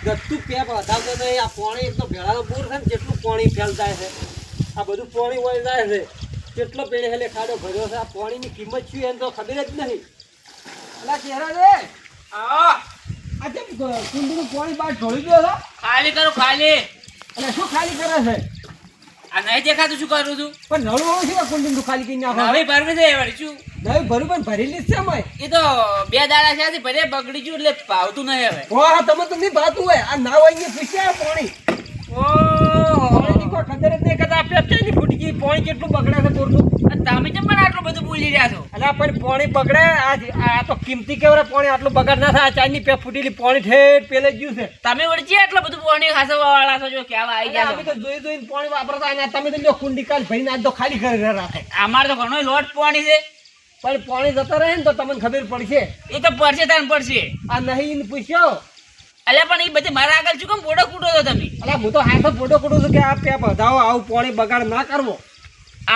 ગતું પેપ વધાવતો નહીં. આ પાણી એક તો ભેળાનો બોર છે ને કેટલું પાણી ફેલતાય છે. આ બધું પાણી વળી જાય છે. કેટલો પેલે હેલે ખાડો ભર્યો છે. આ પાણીની કિંમત શું એને તો ખબર જ નહીં. અલા ચહેરા રે આ જેમ કુંડનું પાણી બહાર ઢોળી ગયો છે. ખાલી કરું ખાલી. અને શું ખાલી કરે છે? આ નહીં દેખાતું શું કરું છું? પણ નળું હોવું છે કુંડનું ખાલી કરી નાખો. હવે ભરવી દે વળી શું? નવી ભરું પણ ભરેલી જ છે અમે. એ તો 2 દાડા છે ભરે બગડી ગયું એટલે ભાવતું નહીં હવે. વાહ તમે તો નહીં ભાતું હોય. આ ના હોય અહીંયા પૂછ્યા પાણી. પાણીની કોઈ કદર જ નહીં કરતા. પેપચાની ફૂટી ગઈ. પાણી કેટલું બગડે છે બોરનું. તમે કેમ પણ આટલું બધું બોલી રહ્યા છો? અલા પણ પાણી બગડે. આ તો કિંમતી કેવડે પાણી આટલું બગાડ ના થાય. ચારની પેપ ફૂટેલી પાણી ઠેઠ પેલે જ ગયું છે. તમે વળજી આટલું બધું પાણી ખાસવા વાળા છો જો કેવા આવી ગયા અમે તો જોઈ જોઈને પાણી વાપરતા અને તમે તો લ્યો કુંડી કાલ ભરીને આજ તો ખાલી કરી રાખે. અમારે તો ઘણો લોટ પાણી છે. પણ પાણી જતા રહે ને તો તમને ખબર પડશે. એ તો પડશે તાન પડશે. આ નહીં પૂછ્યો. અલ્યા પણ એ બધી મારા આગળ શું કેમ બોડો કૂટો છો તમે? અલા હું તો હાથો ફોટો કરું છું કે આ પેપ વધાવો આવું પાણી બગાડ ના કરવો.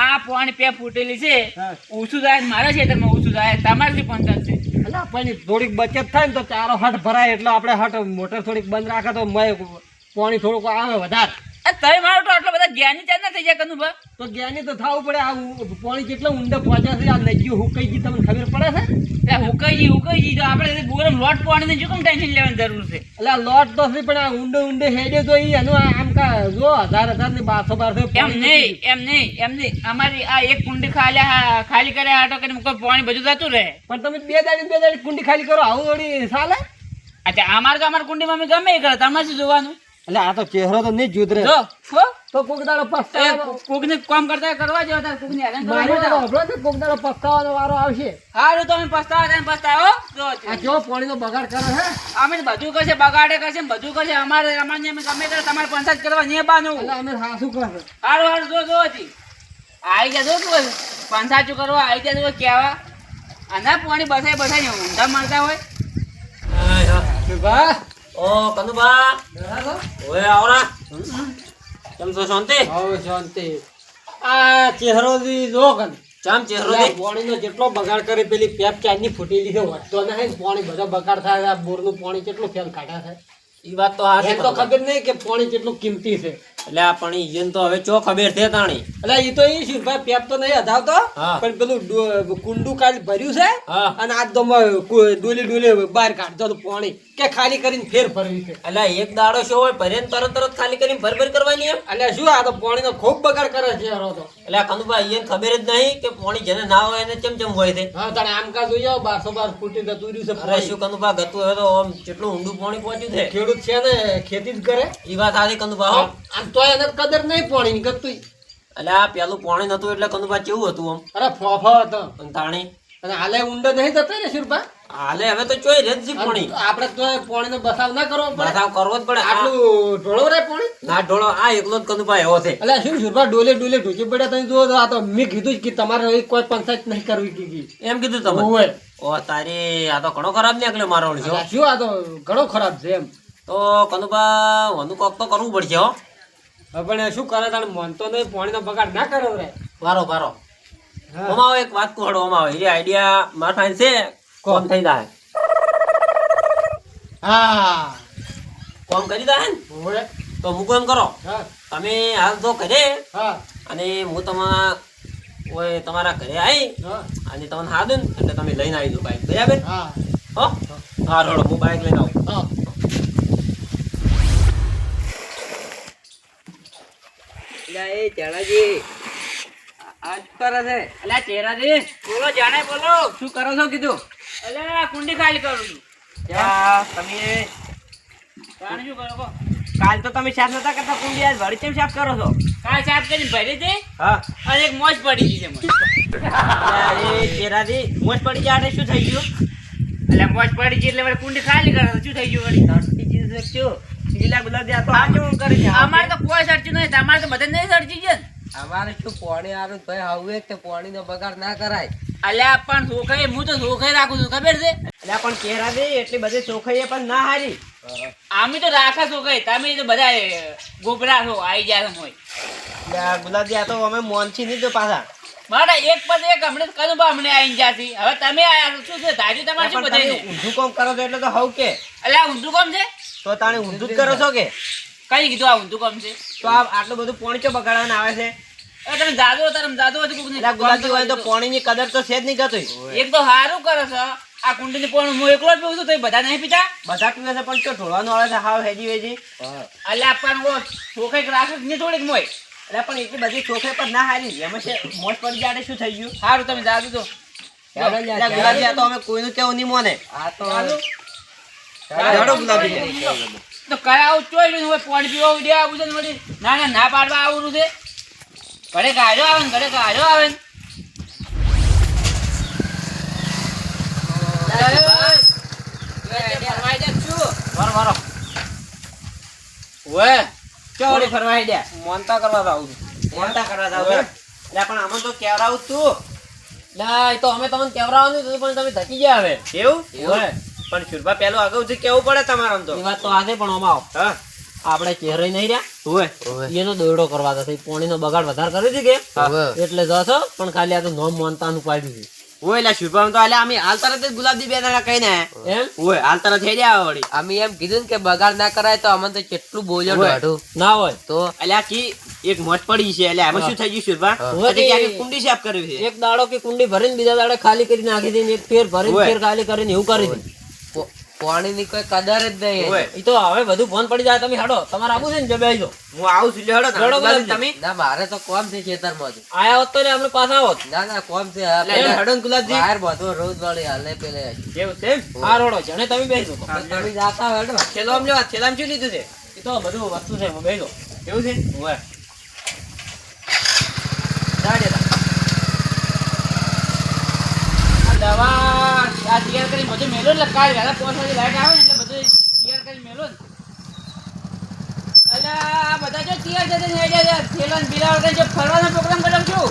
આ પાણી પે ફૂટેલી છે. હા. ઓછું જાય મારા ખેતરમાં ઓછું જાય તમારથી પણ ચાલશે. અલા પણ થોડીક બચત થાય ને તો ચારો હટ ભરાય એટલે આપણે હટ મોટર થોડીક બંધ રાખે તો પાણી થોડુંક આવે વધારે. તમે મારો તો આટલો બધા જ્ઞાની ચાર ના થઈ જાય કનુભા. તો જ્ઞાની તો થવું પડે. આ પાણી કેટલું ઊંડે પહોંચ્યા છે. આ નજીઓ હુકાઈ ગઈ તમને ખબર પડે છે? ત્યાં હુકાઈ તો આપણે બોરમ લોટ પાણીને શું કેમ ટેન્શન લેવાની જરૂર છે? એટલે આ લોટ તો છે પણ આ ઊંડે હેડે તો ઈ એનું આમ કા જો 1000 ને 1200 એમ નહીં અમારી આ એક કુંડી ખાલી કરે આટો કરીને કોઈ પાણી બધું જતું રહે. પણ તમે બે દાડી કુંડી ખાલી કરો આવું વળી ચાલે? અચ્છા અમારી કુંડીમાં અમે ગમે એ કરે તમારે શું જોવાનું? એટલે આ તો ચહેરો તો નહીં જુદરે. જો તો કોક દાડો પસ્તાવાનો કોકને કામ કરતા કરવા જેવા તાર કોકને હેરાન કરવા મારે જેવા. તો હબળો કોક દાડો પસ્તાવાનો વારો આવશે. હારું તો અમે પસ્તાવો જો આ કેવો પાણીનો બગાડ કરે છે. અમે તો બધું કરશે બગાડે કરશે બધું કરશે અમારે અમે ગમે કરે તમારે પંચાયત કરવા નહીં બાનું. એટલે અમે સાસુ કરશે. હારું જો હતી આવી જજો તું પંચાયત કરવા આવી જજો કેવા આના પાણી બસાય ઊંધા મારતા હોય. વાહ ઓ કનુભા ઓય આવરા કેમ છો શાંતિ? હવે શાંતિ. આ ચહેરો જો કન ચામ ચહેરો દે પાણીનો જેટલો બગાડ કરે પેલી પેપ ચારની ફૂટેલી છે વધતો નહીં. પાણી બધો બગાડ થાય. આ બોરનું પાણી કેટલું ફેલ કાઢ્યા છે. ઈ વાત તો હાચી. એમ તો ખબર નહીં કે પાણી કેટલું કિંમતી છે. એટલે આ પણ ઈયન તો હવે ચો ખબર છે તાણી. એટલે એ તો એ શું ભાઈ પેપ તો નહીં હધાવતો હા. પણ પેલું કુંડું કાલ ભર્યું છે હા. અને આજ તો ડોલી બહાર કાઢતો તો પાણી કે ખાલી કરીને ફેર ભરવી છે. એટલે એક દાડો શો હોય ભરે ને તરત ખાલી કરીને ભર કરવાની એમ. એટલે શું આ તો પાણીનો ખૂબ બગાડ કરે છે યાર તો. એટલે આ કનુભા ઈયન ખબર જ નહીં કે પાણી જેને ના હોય એને ચમ હોય છે. હા તારે આમ કા જોઈ આવો 12 ફૂટી જતું રહ્યું છે અરે પાણી. શું કનુભા ગતું હવે તો આમ કેટલું ઊંડું પાણી પહોંચ્યું છે. ખેડૂત છે ને ખેતી જ કરે. ઈ વાત સાચી કનુભા હો. આમ તોય એને કદર નહીં પાણી ની ગતું. એટલે આ પેલું પાણી નતું એટલે કનુભા કેવું હતું આમ અરે ફોફો હતો અને તાણી અને હાલે ઊંડો નહીં જતો ને શિરપા. હાલે હવે તો ચોય રેજ છે પાણી. આપણે તો પાણીનો બસાવ ના કરવો પડે. બતાવ કરવો જ પડે. આટલું ઢોળો રે પાણી. ના ઢોળો આ એકલો જ કનુભા એવો છે. એટલે શું શિરપા ડોલે ઢોચી પડ્યા તમે જુઓ તો આ તો મેં કીધું જ કે તમારે હવે કોઈ પંચાયત નહીં કરવી કીધી. એમ કીધું તમે? ઓવે. ઓ તારી આ તો ઘણો ખરાબ નીકળ્યો મારો ઓળખ્યો. અલા શું આ તો ઘણો ખરાબ છે એમ. તો કનુભા વાનું કોક તો કરવું પડશે હો. હવે પણ શું કરે તારે માનતો નહીં પાણીનો બગાડ ના કરો રે. વારો હા. ઓમાં એક વાત કહડો ઓમાં એ આઈડિયા માર ફાઈન છે કોમ થઈ જાય. હા કોમ કરી દે ને ઓવે. તો મૂકો એમ કરો હા તમે હાલ તો કરે હા અને હું તમારા ઘરે આવી હા અને તમને હા દઉં ને એટલે તમે લઈને આવી દો બાઈક બરાબર? હા હો હા રોડો હું બાઈક લઈને આવું. હા. એ ચેડાજી આજ કરે છે. અલ્યા ચેડાજી બોલો જાણે બોલો શું કરો છો કીધું? અલ્યા કુંડી ખાલી કરું છું. તમે જાણે શું કરો કહો? કાલ તો તમે સાફ નતા કરતા કુંડી આજ વળી કેમ સાફ કરો છો? કાલ સાફ કરીને ભરી દે હા અને એક મોજ પડી ગઈ છે મને. એ ચેરાજી મોજ પડી જાય એટલે શું થઈ ગયું? એટલે મોજ પડી ગઈ એટલે વળી કુંડી ખાલી કરે તો શું થઈ ગયું વળી? તરતી ચીજ શું પીલા ગુલાબી આ તો આ કેવું કરે છે? અમારે તો કોઈ સડચ્યું નહીં તમારે તો બધા નહીં સડચી છે ને. અમારે શું પાણી આરું ભાઈ હવે કે પાણીનો બગાડ ના કરાય. અલ્યા પણ ચોખાઈ હું તો ચોખાઈ રાખું છું ખબર છે. એટલે પણ ચેરાજી એટલી બધી ચોખાઈ પણ ના હારી. અમે તો રાખા ચોખાઈ તમે તો બધા ગોબરા છો આવી જાય છે મોય. એટલે આ ગુલાબી આ તો અમે મોનથી નહીં તો પાછા. મારા એક પછી એક હમણાં કરું બા હમણાં આવીને જાતી હવે તમે આયા છો શું છે ધાર્યું તમારે શું બધાય ઊંધું કામ કરો છો એટલે તો હવ કે અલ્યા ઊંધું કોમ છે તો તાણે ઊંધું જ કરો છો કે કઈ કીધું આ ઊંધું કામ છે તો આ આટલું બધું પાણી ચો બગાડવાનું આવે છે તમે જાદુ હતું કોકને. એટલે ગુલાબજી હોય તો પાણીની કદર તો છે જ નહીં કરતો એક તો સારું કરે છે આ કુંડીની પણ હું એકલો જ પીવું છું તો બધા નહીં પીતા. બધા પીવે છે પણ ચો ઢોળવાનું આવે છે હાવ હેજી વેજી અલ્યા પણ ચોખાઈ રાખે ને થોડીક મોય. એટલે પણ એટલી બધી ચોખે પર ના હારી એમાં છે મોજ પડી જાય શું થઈ ગયું સારું તમે જાદુ તો એટલે ગુલાબજી આ તો અમે કોઈનું કેવું નહીં મોને આ તો હેડો ગુલાબજી તો કરાવું ચોઈ હોય પાણી પીવા ઉડ્યા આવું છે ને વળી ના પાડવા આવવાનું છે. ઘરે કાઢો આવે ને ઘરે કાઢો આવે ને. વારો ઓય ચોરી ફરવાઈ દે. મોનતા કરવા જાવ મોનતા કરવા જાવ એટલે પણ આમાં તો કેવરાવું તું ના એ તો અમે તમને કેવરાવાનું હતું પણ તમે થકી ગયા હવે કેવું ઓય પણ શુરભા પેલું અગાઉથી કેવું પડે તમારે તો એ વાત તો આજે પણ આમાં આવો હા આપણે ચહેરો નહીં રહ્યા ઓય એનો દોયડો કરવા જશે પાણીનો બગાડ વધારે કર્યો છે કે એટલે જશો પણ ખાલી આ તો નોમ મોનતાનું પાડ્યું છે ઓય એટલે શુરભા તો એટલે અમે હાલ તરત જ ગુલાબજી બે દાડા કહીને એમ ઓય હાલ તરત થઈ જાય વળી અમે એમ કીધું ને કે બગાડ ના કરાય તો અમને તો કેટલું બોલ્યો હોય. ઢાઢું. ના હોય તો એટલે આ કી એક મોજ પડી છે એટલે આમાં શું થઈ ગયું શુરભા હોય એટલે કે કે આખી કુંડી સાફ કરવી છે એક દાડો કે કુંડી ભરીને બીજા દાડે ખાલી કરી નાખી હતી ને એક ફેર ભરીને હોય. ફેર ખાલી કરીને એવું કરી હતી પાણીની કોઈ કદર જ નહીં. ઓય એ તો હવે બધું ફોન પડી જાય તમે હાડો તમારે આવું છે ને જબે આવજો હું આવું છું હેડો હેડો ગુલાબજી ગુલાબજી. તમે ના મારે તો કોમ છે ખેતરમાં જ. આયા હોત તો ને આપણે પાછા આવત ના કોમ છે એટલે હેડો ને ગુલાબજી બહાર બધો રોજ વાળી હાલે પેલે કેવું છે એમ? હા રોડો જણે તમે બેસજો તો. તમે જાતા હોય હેડો. થેલો આમ લેવા થેલામાં શું લીધું છે એ તો બધું વસ્તુ છે એમાં બેસજો કેવું છે હોય જાડે તા. આ દવા આ તૈયાર કરીને બધું મેલો ને કાલ વહેલા 5 વાગે લાઈટ આવે ને એટલે બધું તૈયાર કરીને મેલો ને. અલ્યા આ બધા જો તૈયાર થઈને હેડ્યા છે થેલા ને બીલા વગર જો ફરવાનો પ્રોગ્રામ કર્યો છું.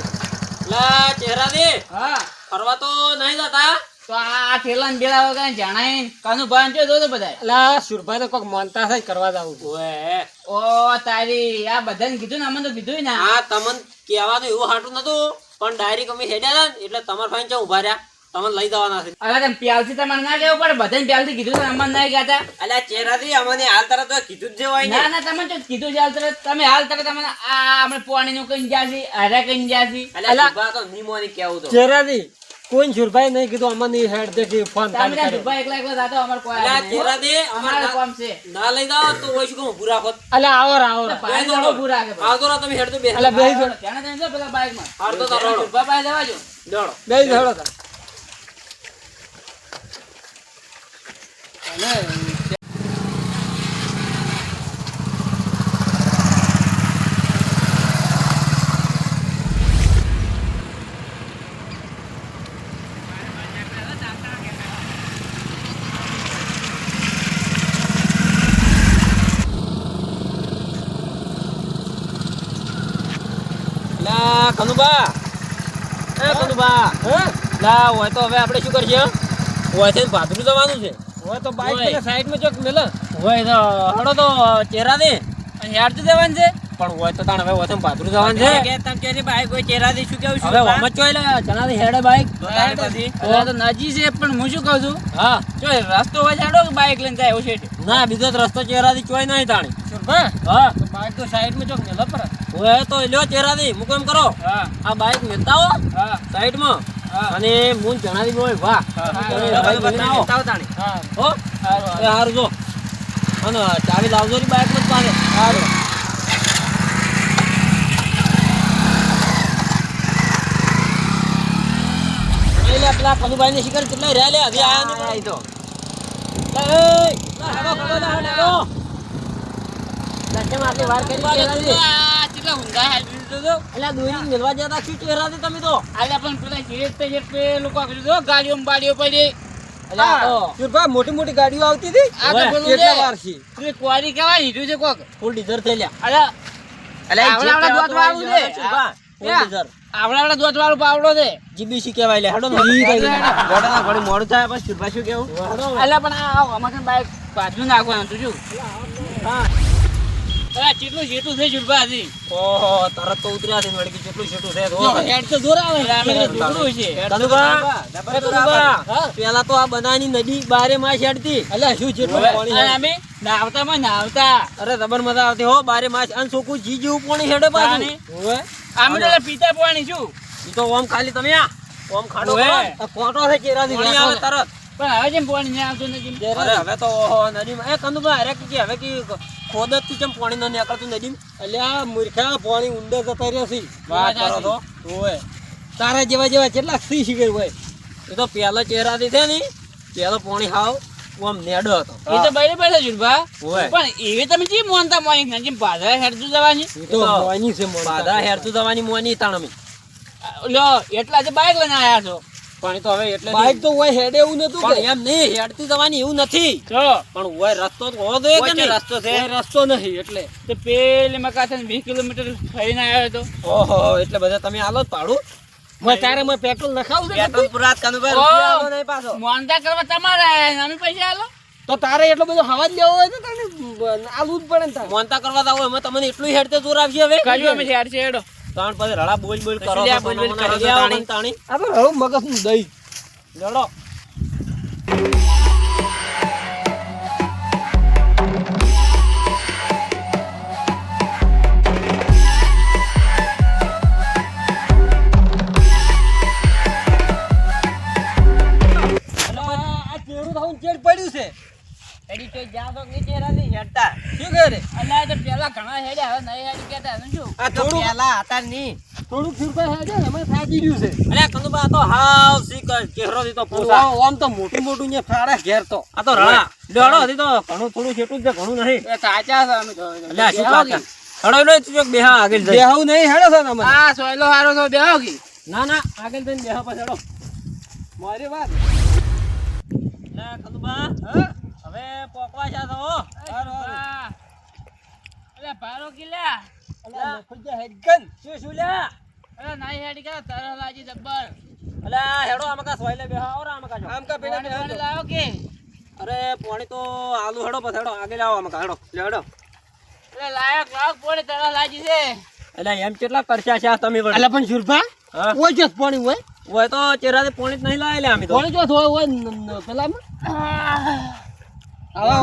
લા ચહેરા દે હા ફરવા તો નહીં જતા તો આ થેલા ને બીલા વગર જાણાય કાનું ભાન જો તો બધા. લા સુરભાઈ તો કોક માનતા છે કરવા જાવું ઓય ઓ તારી આ બધાને કીધું ને અમને તો કીધું ને. આ તમને કહેવાનું એવું હાટું નતું પણ ડાયરેક્ટ અમે હેડ્યા હતા ને એટલે તમારા ભાઈ ચા ઉભા રહ્યા તમને લઈ જવાના છે હવે તમે પ્યાલથી તમારે ના જવું પડે બધાને પ્યાલથી કીધું ને અમને નહીં કહેતા. એટલે આ ચહેરાથી અમને હાલ તરત તો કીધું જ જે હોય ને ના ના તમે તો કીધું છે હાલ તરત તમે હાલ તરત તમને આ આપણે પાણીનું કઈ જ્યાંથી હરા કઈ જ્યાંથી. એટલે શુરભા તો નિમોની કેવું તો ચહેરાથી કોઈ સુરભાઈ નહીં કીધું અમને હેડ દે કે ફોન તમે ત્યાં દુબઈ એકલા એકલા જાતો અમારે કોઈ અલા આવે નહીં. ચહેરા દે અમારે કામ છે ના લઈ જાવ તો હોય શું કહું પૂરા ખોત અલા આવો આવો ભાઈ દોડો પૂરા રાખે ભાઈ. આવતો રહો તમે હેડ તો બે અલા બેહી જો ધ્યાને ધ્યાને જો પેલા બાઈકમાં. હાર તો તારો રોડો. દુબઈ પાસે જવા જો. દોડો બેહી જો હેડો તાર. લા કનુબા એ કનુબા લા હોય તો હવે આપણે શું કરશે હોય છે ભાદરું જવાનું છે હોય તો બાઈક હોય. પેલા સાઈડમાં ચોક મેલે હોય તો હડો તો ચહેરા દે અને યાર તો જવાનું છે. પણ હોય તો તાણ હવે હોય તો ભાદરું જવાનું છે કે તમે કેરી ભાઈ કોઈ ચહેરાથી શું કેવું હવે શુરભા? વમત ચોય લે જણાથી હેડે બાઈક હવે તો નજી છે પણ હું શું કહું છું હા જો રસ્તો હોય જાડો કે બાઈક લઈને જાય એવું છે. ના બીજો તો રસ્તો ચહેરાથી ચોય નહીં તાણી સુરભા હા તો બાઈક તો સાઈડમાં ચોક મેલે પર હોય તો લ્યો ચહેરાથી હું કેમ કરો હા આ બાઈક મેલતા હો હા સાઈડમાં અને હું જણાવી બોય વાહ તમે તમે બાઈક લઈને આવો. બતાવો તાણી. હા હો એ હારું જો અને ચાવી લાવજો ની બાઈક માં જ પાસે હારું લે પેલા કનુભાઈ ની શિકાર કેટલા રહ્યા લે હજી આયા નહીં તો લે એ હેડો ખડો લે હેડો લક્ષ્ય આટલી વાર કરી ચહેરાથી આ કેટલા ઊંધા હાલ દીધું તો. અલ્યા દોરી મેલવા જતા શું ચહેરાથી તમે તો આલ્યા પણ પેલા શેઠ તે શેઠ પે લોકો આગળ જો ગાડીઓ બાડીઓ પડી. અલ્યા આ તો સુરભા મોટી મોટી ગાડીઓ આવતી હતી આ તો ઓય, પેલું કેટલા છે. વાર છે પેલી ક્વારી કેવાય લીધું છે કોક. ફૂલ ડીઝર થઈ લ્યા અલ્યા એટલે એ જે આવડા કહેવાતું દોત વાળું હોય છે. શુરભા. ફૂલ ડીઝર આવડા દોત વાળું પાવડો છે. જીબીસી કહેવાય લે હેડો ને ગોડાના ઘડી મોડું થાય પછી શુરભા શું કેવું હેડો. અલ્યા પણ આ અમારે બાઈક પાછું નાખવાનું તું શું. અરે કેટલું જેટલું છે શુરભા હજી ઓહો તરત તો ઉતર્યા છે વળી કેટલું છેટું છે હેડ તો જોર આવે અરે અમે તો ઢોકળું છે પેલા તો આ બનાની નદી બારે માં હેડતી અલ્યા શું જેટલું પાણી અરે અમે નાવતા અરે જબર મજા આવતી હો બારે માં અને છોકું જી જેવું પાણી હેડે પાછું તાણી. ઓવે અમે તો પીતા પાણી શું ઈ તો ઓમ ખાલી તમે ઓમ ખાડો ઓવે. કરો આ કોટો છે કેરાથી પાણી આવે તરત પણ હવે જેમ પાણી ના આવતું નથી અરે હવે તો ઓહો નદીમાં એ કંદુબા અરે કે હવે કે ખોદ જ કેમ પાણી ન નીકળતું નદીમાં અલ્યા મૂર્ખા પાણી ઊંડે જતા રહ્યા છે વાત કરો તો. ઓય તારા જેવા કેટલા સી શીખર હોય એ તો પેલા ચહેરાથી છે ને પેલો પાણી હાવ આમ નેડો હતો એ તો બરાબર છે શુરભા ઓવે. પણ એવી તમે જેમ મોનતા પાણી જેમ પાછળ હેડતું જવાની એ તો મોની છે બાધા હેરતું જવાની મોની તાણમી લ્યો એટલા જે બાઈક લઈને આયા છો પાણી તો હવે એટલે બાઈક તો હોય હેડે એવું નતું પણ એમ નહીં હેડતી જવાની એવું નથી ચલો પણ ઓય રસ્તો તો હોવો જોઈએ કે ઓય નહીં? રસ્તો છે. ઓય રસ્તો નહીં એટલે તો પેલી મકાથે 20 કિલોમીટર ફરીને આવ્યો હતો ઓહો એટલે બધા તમે આલો જ પાડું તારે મેં પેટ્રોલ નખાવું છે પેટ્રોલ પુરાત કાનુભાઈ ઓહ. રૂપિયા આલો નહીં પાછો મોનતા કરવા તમારે આયા, અમે પૈસા આલો તો તારે એટલો બધો હવા જ લેવો હોય તો તને આલવું જ પડે ને તારે. મોનતા કરવા જાવ એમાં તમને એટલું હેડતે જોર આવશે હવે કાજુ અમે હેડ છે હેડો તાણ પછી રડા બોલ બોલ કરો પછી આ બોલ બોલ કરો છો તાણી. તાણી આ તો રળું મગજનું દહીં. લડો આ ચેરું થાઉં ચેડ પડ્યું છે એડી તો જ્યાં તો નીચે રાની હેડતા શું કરે અલ્યા તો પેલા ઘણા હેડ્યા હવે નહીં હેડી કેતા એનું શું આ થોડું પેલા હતા નહીં થોડુંક ફીરફાર હેડે ને અમે થાકી ગયું છે. અલ્યા કંદુબા આ તો હાવ શીકર ચહેરો થી તો પૂછા આમ તો મોટું મોટું ને ફાડે ઘેર તો. આ તો રડા લડો હજી તો ઘણું થોડું છેટું જ છે ઘણું નહીં એ સાચા છે અમે તો અલ્યા શું કાકા હડો લો તું બેહા આગળ જઈ બેહાવું નહીં હેડે છે ને અમે. આ સોયલો હારો તો બેહો કી ના ના આગળ જઈને બેહા પછી હડો મારી વાત. અલ્યા કંદુબા હવે પોકવા છે તો અલ્યા ભારો કિલ્લા અલ્યા નખુજા હેડગન. શું લ્યા અલ્યા નહીં હેડી કે તરહ લાજી જબ્બર અલ્યા હેડો આમકા સોયલે બેહા ઓર આમકા જો આમ કા પેલા પાણી પાણી લાવો કે અરે પાણી તો આલુ હેડો પછી હેડો આગળ આવો આમકા હેડો લે હેડો અલ્યા લાયક લાવ પાણી તરહ લાજી છે અલ્યા એમ કેટલા ખર્ચા છે આ તમે વળી? અલ્યા પણ શુરભા હા ઓય જ પાણી હોય ઓય તો ચહેરાથી પાણી જ નહીં લાવેલા અમે તો પાણી જો હોય પેલામાં હવે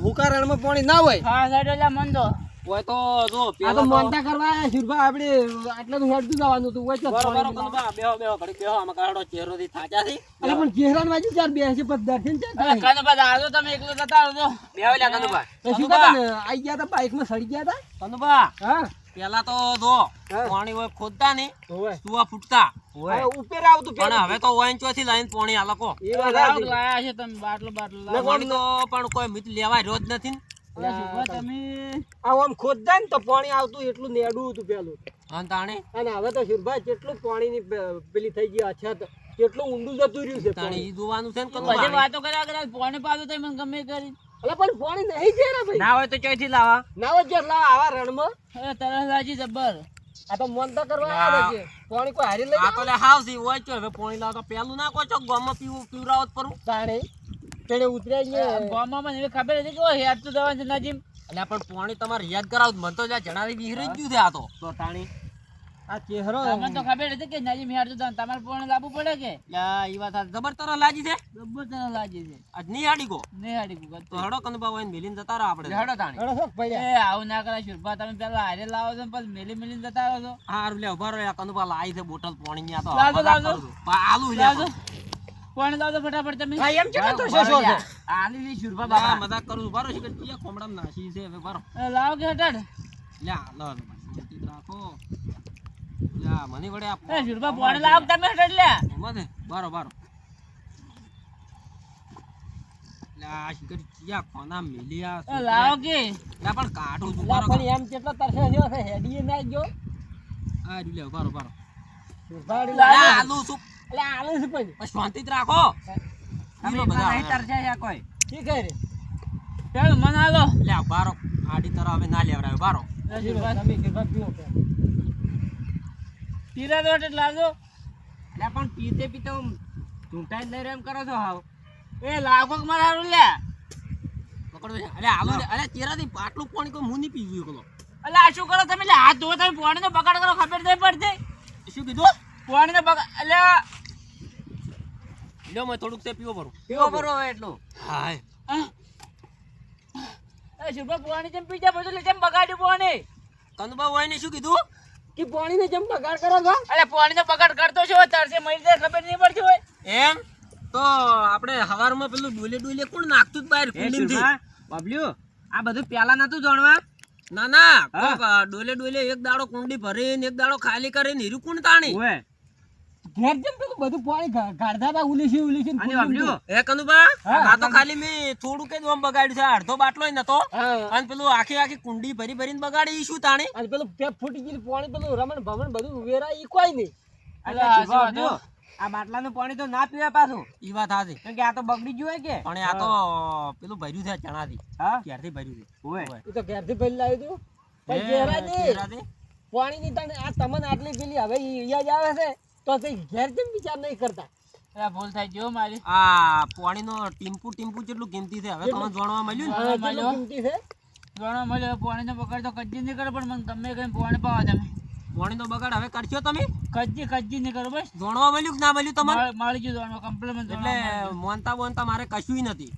હુકારણમાં પાણી ના હોય હા સાઈડ અલ્યા મન તો ઓય તો જો આ તો પેલા તો મોનતા કરવા આયા શુરભા આપણે આટલા તો હેડતું જવાનું હતું ઓય જ બરો પાણી ના. કંદુબા બેહો બેહો ઘડીક બેહો આમકા હેડો ચહેરોથી થાચા છે અલ્યા પણ ચહેરાની બાજુ ચાર બેસે પછી દર્શન ચાર થાય. કાનો બાદ આજો તમે એકલો જતા રહો તો બેહો લ્યા કાનુભાઈ તો શું કરતા ને આઈ ગયા તા બાઈકમાં સડી ગયા તા કંદુબા હા પેલા તો જો હા. પાણી હોય ખોદતા ને ઓય સુવા ફૂટતા હવે ઉપર આવતું પણ હવે તો વાઈન ચોથી લાઈન પાણી આલકો એ વાત લાવ સાચી. લાયા છે તમે બાટલો બાટલો લાવો પાણી તો પણ કોઈ મિત લેવાય રોજ નથી ને અલ્યા શુભા તમે આ આમ ખોદતા ને તો પાણી આવતું એટલું નેડું હતું પેલું હા તાણે અને હવે તો શુરભાઈ કેટલું પાણીની પેલી થઈ ગઈ અછત કેટલું ઊંડું જતું રહ્યું છે તાણે પાણી. ઈ જોવાનું છે ને બધી કંદુબા વાતો કર્યા કરે પાણી પાછું તમે મને ગમે એ કરી અલા પણ પાણી નહીં છે ને ભાઈ ના હોય તો ચોથી લાવા ના હોય જેટલા આવા રણમાં અરે તરહ લાજી જબ્બર આ તો મનતા કરવા આવ્યા છે પાણી કોઈ હારી લઈ આ તો લે હાવ સી હોય છે હવે પાણી લાવતા પેલું ના કોઈ ચોક ગામમાં પીવરાવો જ પરું તાણે તેને ઉતર્યા જ ને. ગામમાં મને એવી ખબર હતી કે ઓ હેડ તો જવાનું છે નજીમ એટલે પણ પાણી તમારે યાદ કરાવ મન તો જ્યાં જણાવી વિહરી જ ગયું છે આ તો તાણી આ ચહેરો તમને તો ખબર હતી કે નજીમ હેડ તો જવાનું. તમારે પાણી લાવવું પડે કે ઈ વાત સાચી. જબર તરહ લાજી છે જબ્બર તરહ લાજી છે આજ નહીં હાડી ગો નહીં હાડી ગુગત તો હડો કંદબા હોય ને મેલીને જતા રહો આપણે હેડો તાણી અરે શું ભૈયા એ આવું ના કરાય શુરભા તમે પેલા હારે લાવો છો ને પછી મેલી મેલીને જતા રહો છો હારું લે ઉભા રહો આ કંદબા લાવી છે બોટલ પાણી આ તો લાવજો, મજાક લાવજો. કરું છું. આલુ લે લાવજો પાણી લાવજો ફટાફટ તમે હા, એમ કેટલો તો શેષો છે? આલી દી શુરભા બા બાબા મજાક કરું છું બારો શીખર ચિયા ખોમડામાં નાસી છે હવે બારો લાવો કે હટાડ લે લો ચિત રાખો લે મને વડે આપ એ શુરભા પાણી લાવો કે તમે હટાડ લે મધે બારો બારો લે આ શીખર ચિયા કોના મેલી આ એ લાવો કે લે પણ કાઢું છું અલા બારો પણ એમ કેટલો તરસે થયો છે હેડીએ ના ગયો આ લે બારો બારો શુરભાઈ લે લાવો. આલુ શું અલા આલે છે પણ બસ શાંતિ જ રાખો તમે બધા નહીં તરસ્યા છે કોઈ ઠીક હે રે ચાલ મને આલો લે બારો આડી તરહ હવે ના લેવરાયો બારો એ શુરભા તમે શુરભાઈ પીવો કે પીરા તો હટાડ લાવજો એટલે પણ પીતે પીતે ચૂંટાઈ જ લઈ રહ્યો એમ કરો છો હાવ એ લાવો કે મારે હારું લે પકડો છે અરે આલુ લે અરે ચેરાથી આટલું પાણી કોઈ મું નહીં પીવ્યું એકલો અલા આ શું કરો તમે? લે હાથ ધોવો તમે પાણીનો બગાડ કરો ખબર નહીં પડતી. શું કીધું? પાણીનો બગાડ અલ્યા લ્યો મેં થોડુંક તે પીવો ભરું. પીવો બરો હવે એટલું. હાય. એ શુભા પાણી જેમ પી જા બધું લે જેમ બગાડ્યું પાણી. કનુભા હોય ને શું કીધું? કે પાણીને જેમ બગાડ કરો છો અલે પાણીનો બગાડ કરતો છો તરસે મરી જાય ખબર નહીં પડતી હોય. એમ તો આપણે હવારમાં પેલું ડોલે કોણ નાખતું જ બહાર કુંડીમાંથી? બબલ્યુ આ બધું પેલા નતું જાણવા. ના ના કોક ડોલે એક દાડો કુંડી ભરીને એક દાડો ખાલી કરીને હીરું કોણ તાણી? ઘેર જેમ પેલું બધું પાણી ગાળતા હતા ઉલીસી અને બબલ્યુ એ કનુભા આ તો ખાલી મેં થોડુંક જ ઓમ બગાડ્યું છે, અડધો બાટલો ય નતો. અને પેલું આખી કુંડી ભરીને બગાડી ઈ શું તાણી? અને પેલું પેપ ફૂટી ગયેલું પાણી પેલું રમણ ભમણ બધું વેરા ઈ કોઈ નહીં. બબલ્યુ આ બાટલાનું પાણી તો ના પીવાય પાછું, ઈ વાત હાચી. કેમ કે આ તો બગડી ગયું હોય કે. પણ આ તો પેલું ભર્યું છે ચણાથી. હા ક્યારથી ભર્યું છે? ઓય ઈ તો ઘેરથી ભરી લાવ્યું તું પણ ઘેરાથી પાણીની તને આ તમને આટલી પેલી હવે ઈ જ આવે છે તો તે ઘેર જેમ વિચાર નહીં કરતા. અલા ભૂલ થાય જો મારી. આ પાણીનો ટીમ્પુ કેટલું કિંમતી છે હવે તમને જાણવા મળ્યું ને? હા, કેટલું કિંમતી છે. જાણવા મળ્યો પાણીનો બગાડ તો કદી નહીં કરો પણ મને ગમે કઈ પાણી પાવા તમે. પાણીનો બગાડ હવે કરશો તમે? કદી નહીં કરો બસ. જાણવા મળ્યું કે ના મળ્યું તમારે? મારી ગયું જાણવા કમ્પ્લેમેન્ટ એટલે મોનતા મારે કશું નથી.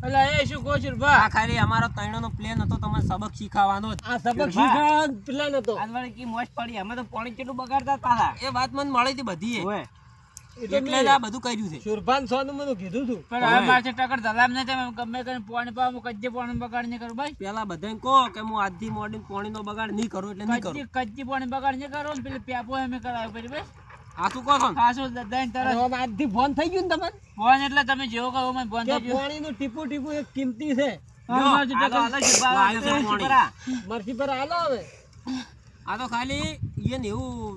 અલા એ શું કહો છો બા? આ ખાલી અમારો ત્રણનો પ્લેન હતો તમને સબક શીખવાનો જ. આ સબક શીખવાનો પ્લાન હતો. આનવાળી કી મોજ પડી, અમે તો પાણી કેટલું બગાડતા હતા. એ વાત મને મળી હતી બધી એ. ઓય ઈ તો એટલે જ આ બધું કર્યું છે. સુરભાન સોનું મને કીધું તું. પણ હવે મારે ટકર ધલામ નહીં તમે ગમે કઈ પાણી પાવા હું કદી પાણી બગાડ નહીં કરું ભાઈ. પેલા બધાને કહો કે હું આજથી મોડીને પાણીનો બગાડ નહીં કરું એટલે નહીં કરું. કદી પાણી બગાડ નહીં કરો ને પેલી પેપો એમ કરાવ્યું પછી બસ. આ શું કહો છો ને? ખાસું દઈને અને તરત હવે આજથી ફોન થઈ ગયું ને તમને ફોન એટલે તમે જેવો કહો મને ફોન કે થઈ ગયો. પાણીનું ટીપું ટીપું એક કિંમતી છે. લ્યો, મારજી ટકર. હાલો, આવ્યું છે પાણી. મરસી પર હાલો હવે. આ તો ખાલી એને એવું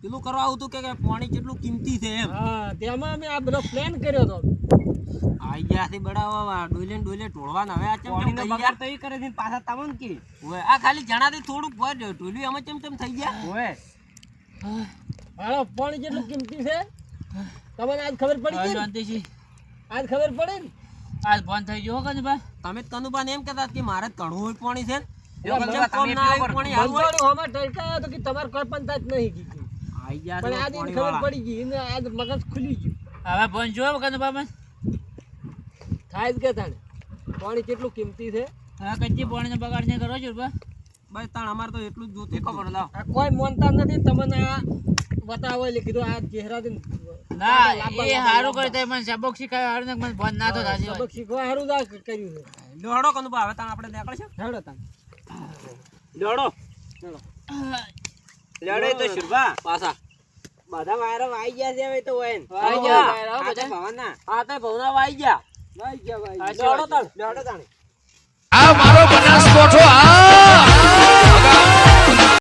પેલું કરવા આવતું કે પાણી કેટલું કિંમતી છે એમ. હા તેમાં અમે આ બધો પ્લાન કર્યો હતો. આઈ ગ્યાથી બડાવા ડોલે ઢોળવા ને હવે આ ચમ પાણીનો થઈ ગયા? બગાડ તો ઈ કરે છે ને પાછા તમને કી. ઓય, આ ખાલી જણાથી થોડુંક ભર ઢોલ્યું અમે ચમ થઈ ગયા? ઓય હાલો પાણી કેટલું કિંમતી છે તમને આજ ખબર પડી હા, ગઈ ને? શાંતિથી. આજ ખબર પડે ને? આજ ફોન થઈ ગયો કને ભાઈ. તમે કનુબાને એમ કહેતા કે મારે જ ઘણું હોય પાણી છે ને? એટલે એવું મને કેમ કોમ ના આવ્યું પાણી આવું હોય? બંધવાળું હમણાં ટળકાયો હતો કે તમારે કોઈ પણ તાજ નહીં કીધું. આઈ ગયા પણ છે આજ એને ખબર પાણીવાળા. પડી ગઈ એને આજ મગજ ખુલી ગયું. હવે ફોન જોયો કને બાબા. થાય જ કે તાણે પાણી કેટલું કિંમતી છે. હા કદી પાણીનો બગાડ નહીં કરો છો બા. બસ તાણ અમારે તો એટલું જ જોતું હતું. આ કોઈ માનતા નથી તમને આ બતાવો એટલે કીધું આ ચહેરાથી ના લાંબા એ લાંબા સારું કરે તે મને સબક શીખાય હારું ને મને ફોન ના તો થાશે સબક શીખવા હારું જ આ કર્યું છે. લ્યો હળો કનુબા, હવે તાણ આપણે નીકળશે. હેડો તાણે. લડો લડે તો શુભા પાછા બધા વાયરો વાઈ ગયા છે હવે તો હોય ને. વાઈ ગયા. આ તો ભવનના. આ તો ભવના વાઈ ગયા. ભાઈ ગયા ભાઈ. લ્યો હળો તાણ. લડો તાણે. આ મારો